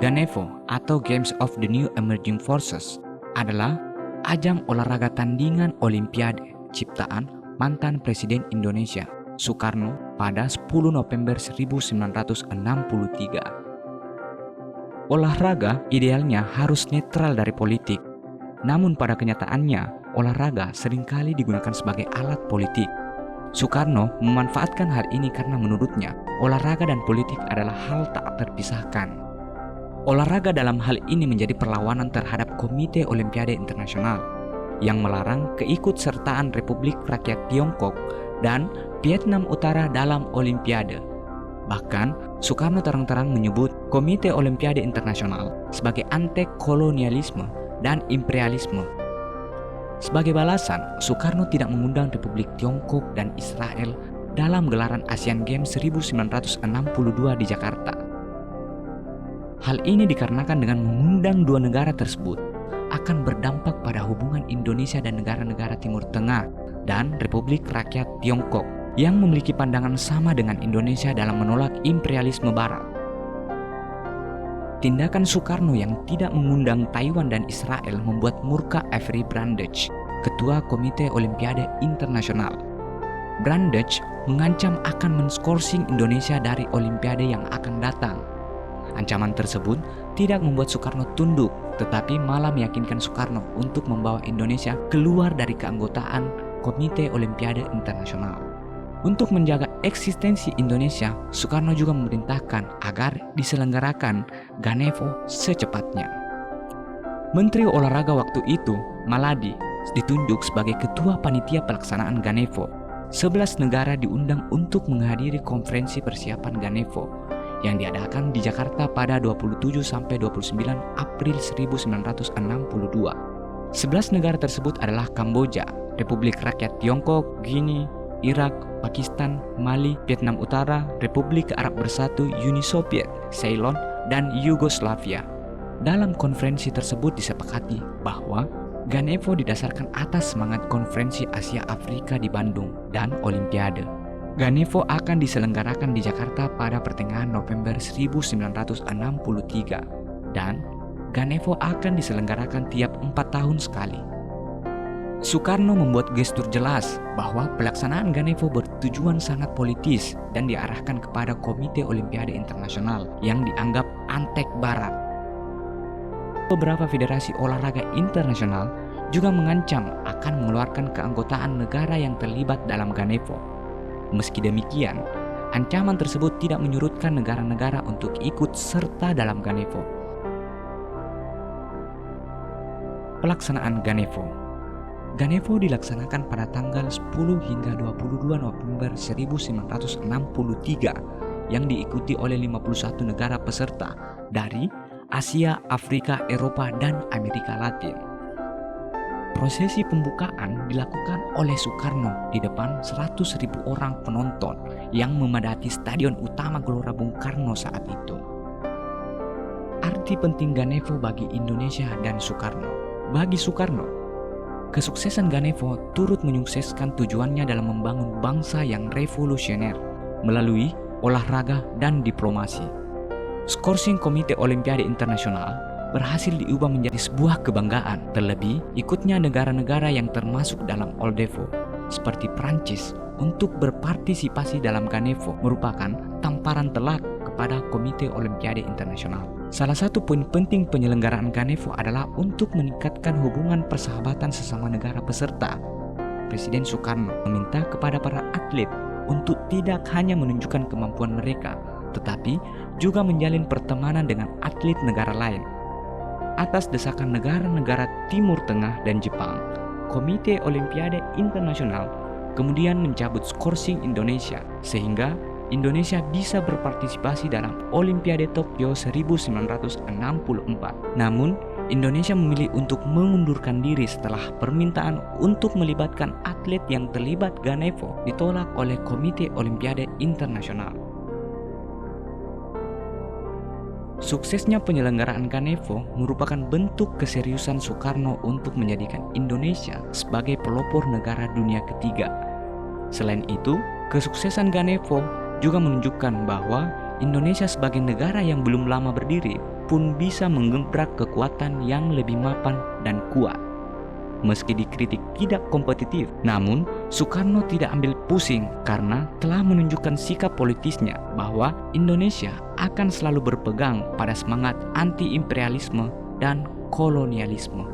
Ganevo atau Games of the New Emerging Forces adalah ajang olahraga tandingan Olimpiade ciptaan mantan Presiden Indonesia Soekarno pada 10 November 1963. Olahraga idealnya harus netral dari politik, namun pada kenyataannya olahraga seringkali digunakan sebagai alat politik. Soekarno memanfaatkan hal ini karena menurutnya olahraga dan politik adalah hal tak terpisahkan. Olahraga dalam hal ini menjadi perlawanan terhadap Komite Olimpiade Internasional yang melarang keikutsertaan Republik Rakyat Tiongkok dan Vietnam Utara dalam Olimpiade. Bahkan, Soekarno terang-terang menyebut Komite Olimpiade Internasional sebagai anti-kolonialisme dan imperialisme. Sebagai balasan, Soekarno tidak mengundang Republik Tiongkok dan Israel dalam gelaran Asian Games 1962 di Jakarta. Hal ini dikarenakan dengan mengundang dua negara tersebut akan berdampak pada hubungan Indonesia dan negara-negara Timur Tengah dan Republik Rakyat Tiongkok yang memiliki pandangan sama dengan Indonesia dalam menolak imperialisme Barat. Tindakan Soekarno yang tidak mengundang Taiwan dan Israel membuat murka Avery Brandage, Ketua Komite Olimpiade Internasional. Brandage mengancam akan menskorsing Indonesia dari Olimpiade yang akan datang. Ancaman tersebut tidak membuat Soekarno tunduk, tetapi malah meyakinkan Soekarno untuk membawa Indonesia keluar dari keanggotaan Komite Olimpiade Internasional. Untuk menjaga eksistensi Indonesia, Soekarno juga memerintahkan agar diselenggarakan Ganevo secepatnya. Menteri Olahraga waktu itu, Maladi, ditunjuk sebagai ketua panitia pelaksanaan Ganevo. 11 negara diundang untuk menghadiri konferensi persiapan Ganevo yang diadakan di Jakarta pada 27 sampai 29 April 1962. 11 negara tersebut adalah Kamboja, Republik Rakyat Tiongkok, Guinea, Irak, Pakistan, Mali, Vietnam Utara, Republik Arab Bersatu, Uni Soviet, Ceylon, dan Yugoslavia. Dalam konferensi tersebut disepakati bahwa Ganevo didasarkan atas semangat Konferensi Asia Afrika di Bandung dan Olimpiade. Ganevo akan diselenggarakan di Jakarta pada pertengahan November 1963 dan Ganevo akan diselenggarakan tiap 4 tahun sekali. Soekarno membuat gestur jelas bahwa pelaksanaan Ganevo bertujuan sangat politis dan diarahkan kepada Komite Olimpiade Internasional yang dianggap antek Barat. Beberapa federasi olahraga internasional juga mengancam akan mengeluarkan keanggotaan negara yang terlibat dalam Ganevo. Meski demikian, ancaman tersebut tidak menyurutkan negara-negara untuk ikut serta dalam Ganevo. Pelaksanaan Ganevo. Ganevo dilaksanakan pada tanggal 10 hingga 22 November 1963 yang diikuti oleh 51 negara peserta dari Asia, Afrika, Eropa, dan Amerika Latin. Prosesi pembukaan dilakukan oleh Soekarno di depan 100.000 orang penonton yang memadati Stadion Utama Gelora Bung Karno saat itu. Arti penting Ganevo bagi Indonesia dan Soekarno. Bagi Soekarno, kesuksesan Ganevo turut menyukseskan tujuannya dalam membangun bangsa yang revolusioner melalui olahraga dan diplomasi. Skorsing Komite Olimpiade Internasional berhasil diubah menjadi sebuah kebanggaan, terlebih ikutnya negara-negara yang termasuk dalam Oldevo seperti Prancis untuk berpartisipasi dalam Ganevo merupakan tamparan telak kepada Komite Olimpiade Internasional. Salah satu poin penting penyelenggaraan Ganevo adalah untuk meningkatkan hubungan persahabatan sesama negara peserta. Presiden Soekarno meminta kepada para atlet untuk tidak hanya menunjukkan kemampuan mereka, tetapi juga menjalin pertemanan dengan atlet negara lain. Atas desakan negara-negara Timur Tengah dan Jepang, Komite Olimpiade Internasional kemudian mencabut skorsing Indonesia sehingga Indonesia bisa berpartisipasi dalam Olimpiade Tokyo 1964. Namun, Indonesia memilih untuk mengundurkan diri setelah permintaan untuk melibatkan atlet yang terlibat Ganevo ditolak oleh Komite Olimpiade Internasional. Suksesnya penyelenggaraan Ganevo merupakan bentuk keseriusan Soekarno untuk menjadikan Indonesia sebagai pelopor negara dunia ketiga. Selain itu, kesuksesan Ganevo juga menunjukkan bahwa Indonesia sebagai negara yang belum lama berdiri pun bisa menggebrak kekuatan yang lebih mapan dan kuat. Meski dikritik tidak kompetitif, namun Soekarno tidak ambil pusing karena telah menunjukkan sikap politisnya bahwa Indonesia akan selalu berpegang pada semangat anti-imperialisme dan kolonialisme.